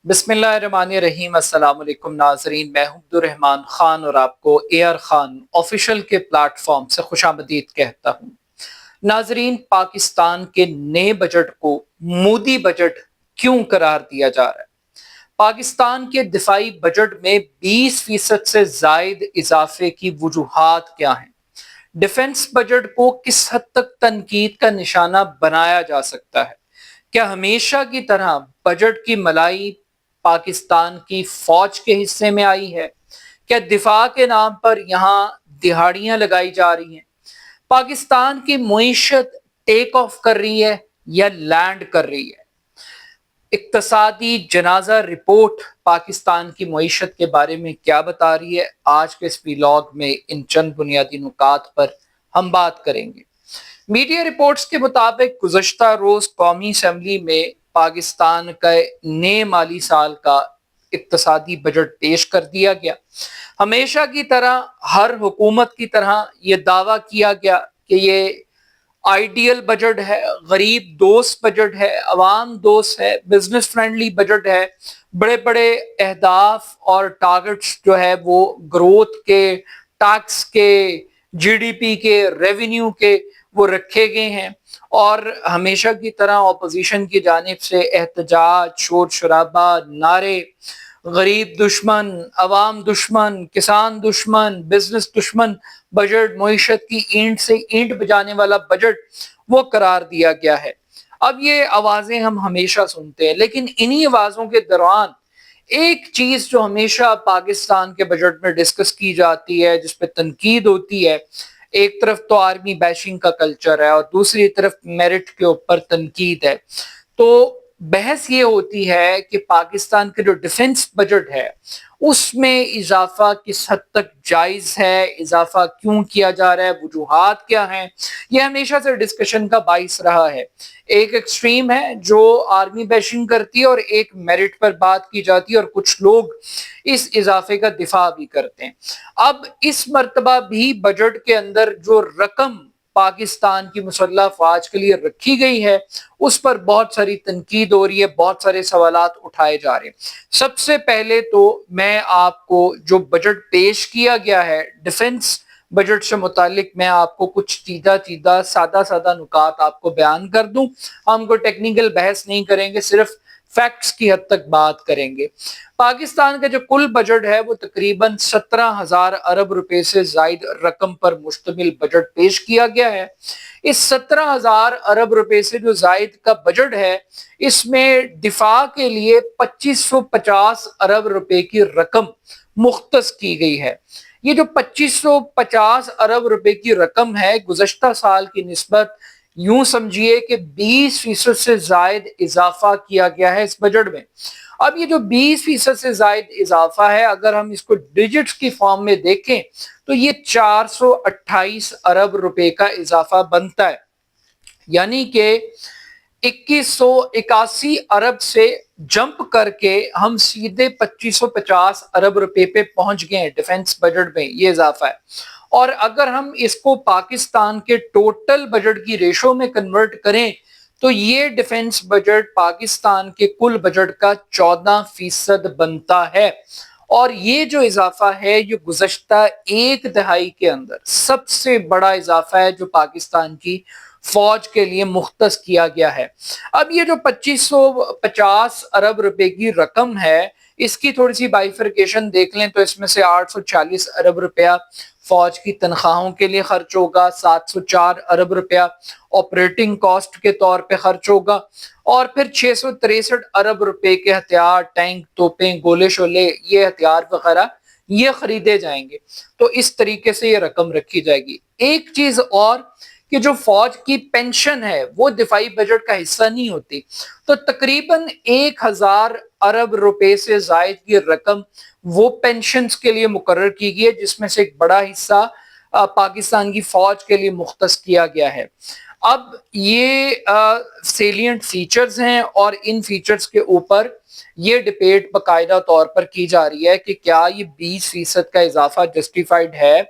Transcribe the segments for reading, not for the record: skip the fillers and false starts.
بسم اللہ الرحمن الرحیم۔ السلام علیکم ناظرین، میں ہوں عبدالرحمن خان اور آپ کو اے آر خان آفیشیل کے پلیٹ فارم سے خوش آمدید کہتا ہوں۔ ناظرین، پاکستان کے نئے بجٹ کو مودی بجٹ کیوں قرار دیا جا رہا ہے؟ پاکستان کے دفاعی بجٹ میں 20% سے زائد اضافے کی وجوہات کیا ہیں؟ ڈیفنس بجٹ کو کس حد تک تنقید کا نشانہ بنایا جا سکتا ہے؟ کیا ہمیشہ کی طرح بجٹ کی ملائی پاکستان کی فوج کے حصے میں آئی ہے؟ کیا دفاع کے نام پر یہاں دہاڑیاں لگائی جا رہی ہیں؟ پاکستان کی معیشت ٹیک آف کر رہی ہے یا لینڈ کر رہی ہے؟ اقتصادی جنازہ رپورٹ پاکستان کی معیشت کے بارے میں کیا بتا رہی ہے؟ آج کے اس ویلاگ میں ان چند بنیادی نکات پر ہم بات کریں گے۔ میڈیا رپورٹس کے مطابق گزشتہ روز قومی اسمبلی میں پاکستان کا نئے مالی سال کا اقتصادی بجٹ پیش کر دیا گیا۔ ہمیشہ کی طرح ہر حکومت کی طرح یہ دعویٰ کیا گیا کہ یہ آئیڈیل بجٹ ہے، غریب دوست بجٹ ہے، عوام دوست ہے، بزنس فرینڈلی بجٹ ہے، بڑے بڑے اہداف اور ٹارگٹس جو ہے وہ گروتھ کے، ٹیکس کے، جی ڈی پی کے، ریونیو کے وہ رکھے گئے ہیں، اور ہمیشہ کی طرح اپوزیشن کی جانب سے احتجاج، شور شرابہ، نعرے، غریب دشمن، عوام دشمن، کسان دشمن، بزنس دشمن بجٹ، معیشت کی اینٹ سے اینٹ بجانے والا بجٹ وہ قرار دیا گیا ہے۔ اب یہ آوازیں ہم ہمیشہ سنتے ہیں، لیکن انہی آوازوں کے دوران ایک چیز جو ہمیشہ پاکستان کے بجٹ میں ڈسکس کی جاتی ہے، جس پہ تنقید ہوتی ہے، ایک طرف تو آرمی بیشنگ کا کلچر ہے اور دوسری طرف میرٹ کے اوپر تنقید ہے۔ تو بحث یہ ہوتی ہے کہ پاکستان کا جو ڈیفنس بجٹ ہے اس میں اضافہ کس حد تک جائز ہے، اضافہ کیوں کیا جا رہا ہے، وجوہات کیا ہیں۔ یہ ہمیشہ سے ڈسکشن کا باعث رہا ہے۔ ایک ایکسٹریم ہے جو آرمی بیشنگ کرتی ہے اور ایک میرٹ پر بات کی جاتی ہے، اور کچھ لوگ اس اضافے کا دفاع بھی کرتے ہیں۔ اب اس مرتبہ بھی بجٹ کے اندر جو رقم پاکستان کی مسلح افواج کے لیے رکھی گئی ہے اس پر بہت ساری تنقید ہو رہی ہے، بہت سارے سوالات اٹھائے جا رہے ہیں۔ سب سے پہلے تو میں آپ کو جو بجٹ پیش کیا گیا ہے ڈیفنس بجٹ سے متعلق، میں آپ کو کچھ چیدہ سادہ نکات آپ کو بیان کر دوں۔ ہم کو ٹیکنیکل بحث نہیں کریں گے، صرف فیکٹس کی حد تک بات کریں گے۔ پاکستان کا جو کل بجٹ ہے وہ تقریباً 17,000 ارب روپے سے زائد رقم پر مشتمل بجٹ پیش کیا گیا ہے۔ اس 17,000 ارب روپے سے جو زائد کا بجٹ ہے اس میں دفاع کے لیے 2550 ارب روپے کی رقم مختص کی گئی ہے۔ یہ جو 2550 ارب روپے کی رقم ہے گزشتہ سال کی نسبت یوں سمجھیے کہ 20% سے زائد اضافہ کیا گیا ہے اس بجٹ میں۔ اب یہ جو 20% سے زائد اضافہ ہے، اگر ہم اس کو ڈیجٹس کی فارم میں دیکھیں تو یہ 428 ارب روپے کا اضافہ بنتا ہے، یعنی کہ 2181 ارب سے جمپ کر کے ہم سیدھے 2550 ارب روپے پہ پہنچ گئے ہیں ڈیفنس بجٹ میں، یہ اضافہ ہے۔ اور اگر ہم اس کو پاکستان کے ٹوٹل بجٹ کی ریشو میں کنورٹ کریں تو یہ ڈیفنس بجٹ پاکستان کے کل بجٹ کا 14% بنتا ہے، اور یہ جو اضافہ ہے یہ گزشتہ ایک دہائی کے اندر سب سے بڑا اضافہ ہے جو پاکستان کی فوج کے لیے مختص کیا گیا ہے۔ اب یہ جو 2550 ارب روپے کی رقم ہے اس کی تھوڑی سی بائیفرکیشن دیکھ لیں تو اس میں سے 840 ارب روپیہ فوج کی تنخواہوں کے لیے خرچ ہوگا، 704 ارب روپیہ آپریٹنگ کاسٹ کے طور پہ خرچ ہوگا، اور پھر 663 ارب روپے کے ہتھیار، ٹینک، توپیں، گولے شولے، یہ ہتھیار وغیرہ یہ خریدے جائیں گے۔ تو اس طریقے سے یہ رقم رکھی جائے گی۔ ایک چیز اور کہ جو فوج کی پینشن ہے وہ دفاعی بجٹ کا حصہ نہیں ہوتی، تو تقریباً 1000 ارب روپے سے زائد کی رقم وہ پینشنز کے لیے مقرر کی گئی ہے، جس میں سے ایک بڑا حصہ پاکستان کی فوج کے لیے مختص کیا گیا ہے۔ اب یہ سیلینٹ فیچرز ہیں اور ان فیچرز کے اوپر یہ ڈبیٹ باقاعدہ طور پر کی جا رہی ہے کہ کیا یہ 20% کا اضافہ جسٹیفائڈ ہے۔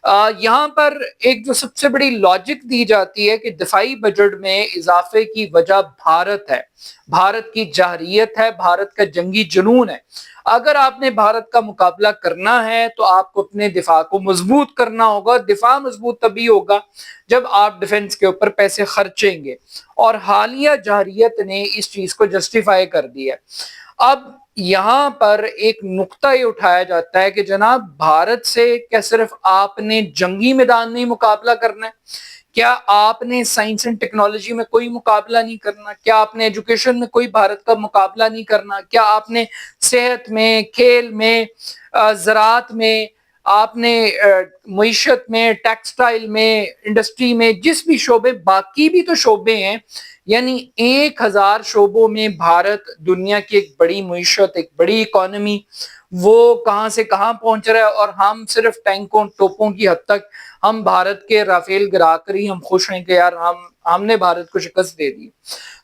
یہاں پر ایک جو سب سے بڑی لاجک دی جاتی ہے کہ دفاعی بجٹ میں اضافے کی وجہ بھارت ہے، بھارت کی جارحیت ہے، بھارت کا جنگی جنون ہے۔ اگر آپ نے بھارت کا مقابلہ کرنا ہے تو آپ کو اپنے دفاع کو مضبوط کرنا ہوگا۔ دفاع مضبوط تبھی ہوگا جب آپ ڈیفنس کے اوپر پیسے خرچیں گے، اور حالیہ جارحیت نے اس چیز کو جسٹیفائی کر دیا۔ اب یہاں پر ایک نقطہ یہ اٹھایا جاتا ہے کہ جناب بھارت سے کیا صرف آپ نے جنگی میدان میں مقابلہ کرنا ہے؟ کیا آپ نے سائنس اینڈ ٹیکنالوجی میں کوئی مقابلہ نہیں کرنا؟ کیا آپ نے ایجوکیشن میں کوئی بھارت کا مقابلہ نہیں کرنا؟ کیا آپ نے صحت میں، کھیل میں، زراعت میں، آپ نے معیشت میں، ٹیکسٹائل میں، انڈسٹری میں، جس بھی شعبے، باقی بھی تو شعبے ہیں، یعنی 1000 شعبوں میں بھارت دنیا کی ایک بڑی معیشت، ایک بڑی اکانومی، وہ کہاں سے کہاں پہنچ رہا ہے، اور ہم صرف ٹینکوں ٹوپوں کی حد تک ہم بھارت کے رافیل گرا کر ہی ہم خوش ہیں کہ یار ہم نے بھارت کو شکست دے دی۔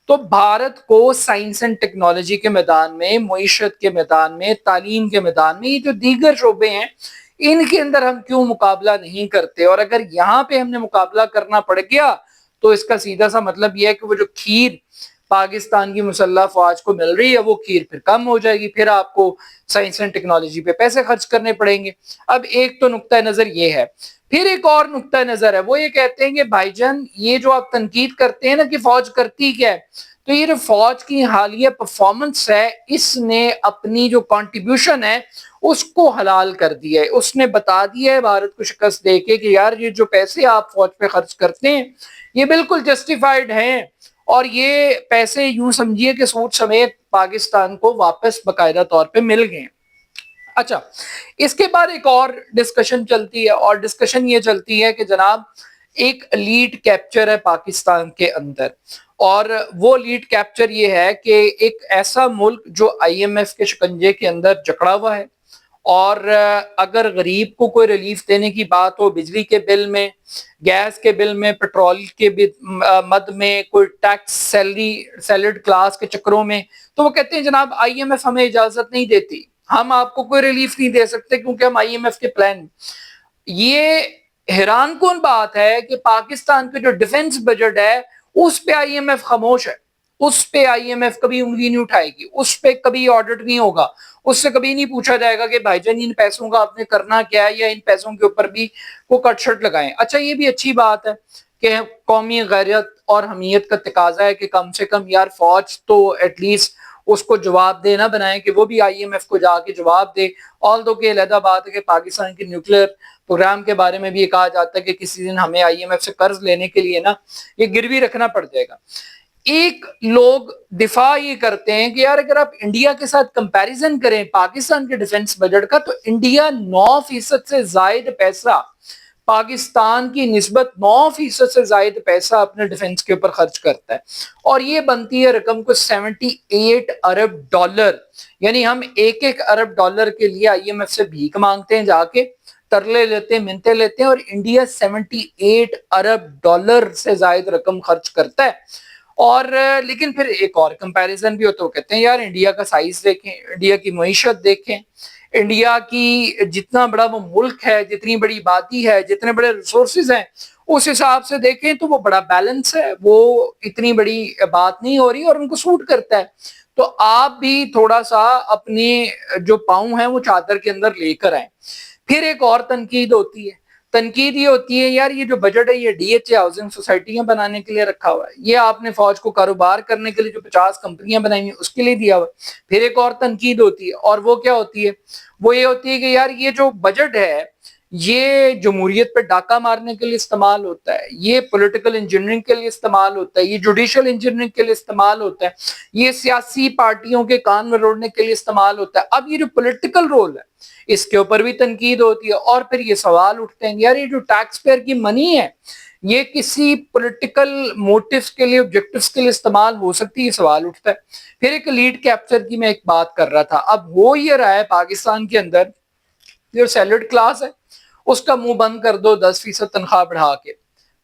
تو بھارت کو سائنس اینڈ ٹیکنالوجی کے میدان میں، معیشت کے میدان میں، تعلیم کے میدان میں، یہ جو دیگر شعبے ہیں ان کے اندر ہم کیوں مقابلہ نہیں کرتے؟ اور اگر یہاں پہ ہم نے مقابلہ کرنا پڑ گیا تو اس کا سیدھا سا مطلب یہ ہے کہ وہ جو کھیر پاکستان کی مسلح فوج کو مل رہی ہے وہ کھیر پھر کم ہو جائے گی، پھر آپ کو سائنس اینڈ ٹیکنالوجی پہ پیسے خرچ کرنے پڑیں گے۔ اب ایک تو نقطہ نظر یہ ہے، پھر ایک اور نقطہ نظر ہے، وہ یہ کہتے ہیں کہ بھائی جان یہ جو آپ تنقید کرتے ہیں نا کہ فوج کرتی کیا ہے، تو یہ جو فوج کی حالیہ پرفارمنس ہے اس نے اپنی جو کنٹریبیوشن ہے اس کو حلال کر دیا ہے۔ اس نے بتا دیا ہے بھارت کو شکست دے کے کہ یار یہ جو پیسے آپ فوج پہ خرچ کرتے ہیں یہ بالکل جسٹیفائیڈ ہیں، اور یہ پیسے یوں سمجھیے کہ سود سمیت پاکستان کو واپس باقاعدہ طور پہ مل گئے ہیں۔ اچھا، اس کے بعد ایک اور ڈسکشن چلتی ہے، اور ڈسکشن یہ چلتی ہے کہ جناب ایک لیڈ کیپچر ہے پاکستان کے اندر، اور وہ لیڈ کیپچر یہ ہے کہ ایک ایسا ملک جو آئی ایم ایف کے شکنجے کے اندر جکڑا ہوا ہے، اور اگر غریب کو کوئی ریلیف دینے کی بات ہو، بجلی کے بل میں، گیس کے بل میں، پیٹرول کے مد میں، کوئی ٹیکس سیلڈ کلاس کے چکروں میں، تو وہ کہتے ہیں جناب آئی ایم ایف ہمیں اجازت نہیں دیتی، ہم آپ کو کوئی ریلیف نہیں دے سکتے کیونکہ ہم آئی ایم ایف کے پلان۔ یہ حیران کن بات ہے کہ پاکستان کا جو ڈیفنس بجٹ ہے اس پہ آئی ایم ایف خاموش ہے، اس پہ آئی ایم ایف کبھی انگلی نہیں اٹھائے گی، اس پہ کبھی آڈٹ نہیں ہوگا، اس سے کبھی نہیں پوچھا جائے گا کہ بھائی جان ان پیسوں کا آپ نے کرنا کیا ہے، یا ان پیسوں کے اوپر بھی وہ کٹ شٹ لگائیں۔ اچھا، یہ بھی اچھی بات ہے کہ قومی غیرت اور حمیت کا تقاضا ہے کہ کم سے کم یار فوج تو ایٹ لیسٹ اس کو جواب دے نہ بنائیں کہ وہ بھی آئی ایم ایف کو جا کے جواب دے۔ آلدو کہ علیحدہ بات ہے کہ پاکستان کے نیوکلیئر پروگرام کے بارے میں بھی یہ کہا جاتا ہے کہ کسی دن ہمیں آئی ایم ایف سے قرض لینے کے لیے نا یہ گروی رکھنا پڑ جائے گا۔ ایک لوگ دفاع یہ کرتے ہیں کہ یار اگر آپ انڈیا کے ساتھ کمپیریزن کریں پاکستان کے ڈیفنس بجٹ کا، تو انڈیا 9% سے زائد پیسہ، پاکستان کی نسبت 9% سے زائد پیسہ اپنے ڈیفنس کے اوپر خرچ کرتا ہے، اور یہ بنتی ہے رقم کو 78 ارب ڈالر۔ یعنی ہم ایک ارب ڈالر کے لیے آئی ایم ایف سے بھیک مانگتے ہیں، جا کے ترلے لیتے ہیں، منتیں لیتے ہیں، اور انڈیا 78 ارب ڈالر سے زائد رقم خرچ کرتا ہے۔ اور لیکن پھر ایک اور کمپیریزن بھی ہوتا ہے، وہ کہتے ہیں یار انڈیا کا سائز دیکھیں، انڈیا کی معیشت دیکھیں، انڈیا کی جتنا بڑا وہ ملک ہے، جتنی بڑی آبادی ہے، جتنے بڑے ریسورسز ہیں، اس حساب سے دیکھیں تو وہ بڑا بیلنس ہے، وہ اتنی بڑی بات نہیں ہو رہی اور ان کو سوٹ کرتا ہے۔ تو آپ بھی تھوڑا سا اپنی جو پاؤں ہیں وہ چادر کے اندر لے کر آئیں۔ پھر ایک اور تنقید ہوتی ہے، تنقید یہ ہوتی ہے یار یہ جو بجٹ ہے یہ ڈی ایچ اے ہاؤسنگ سوسائٹیاں بنانے کے لیے رکھا ہوا ہے، یہ آپ نے فوج کو کاروبار کرنے کے لیے جو 50 کمپنیاں بنائی ہیں اس کے لیے دیا ہوا ہے۔ پھر ایک اور تنقید ہوتی ہے، اور وہ کیا ہوتی ہے؟ وہ یہ ہوتی ہے کہ یار یہ جو بجٹ ہے یہ جمہوریت پہ ڈاکہ مارنے کے لیے استعمال ہوتا ہے، یہ پولیٹیکل انجینئرنگ کے لیے استعمال ہوتا ہے، یہ جوڈیشل انجینئرنگ کے لیے استعمال ہوتا ہے، یہ سیاسی پارٹیوں کے کان میں روڑنے کے لیے استعمال ہوتا ہے۔ اب یہ جو پولیٹیکل رول ہے اس کے اوپر بھی تنقید ہوتی ہے، اور پھر یہ سوال اٹھتے ہیں یار یہ جو ٹیکس پیئر کی منی ہے یہ کسی پولیٹیکل موٹیوز کے لیے، آبجیکٹیوز کے لیے استعمال ہو سکتی ہے، یہ سوال اٹھتا ہے۔ پھر ایک لیڈ کیپچر کی میں ایک بات کر رہا تھا، اب وہ یہ رہا ہے پاکستان کے اندر جو سیلڈ کلاس ہے اس کا منہ بند کر دو 10% تنخواہ بڑھا کے،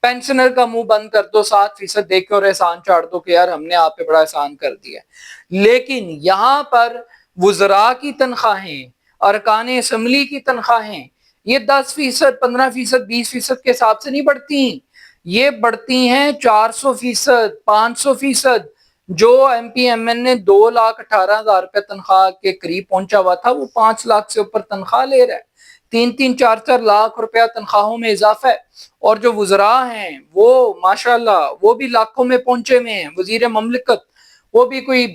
پینشنر کا منہ بند کر دو 7% دے کے، اور احسان چاڑ دو کہ یار ہم نے آپ پہ بڑا احسان کر دیا۔ لیکن یہاں پر وزراء کی تنخواہیں، ارکان اسمبلی کی تنخواہیں، یہ 10%، 15%، 20% کے حساب سے نہیں بڑھتی، یہ بڑھتی ہیں 400%، 500%۔ جو ایم پی ایم این نے 2,18,000 روپے تنخواہ کے قریب پہنچا ہوا تھا، وہ 5 لاکھ سے اوپر تنخواہ لے رہا ہے، 3-3، 4-4 لاکھ روپیہ تنخواہوں میں اضافہ ہے۔ اور جو وزراء ہیں وہ ماشاءاللہ وہ بھی لاکھوں میں پہنچے ہوئے ہیں، وزیر مملکت وہ بھی کوئی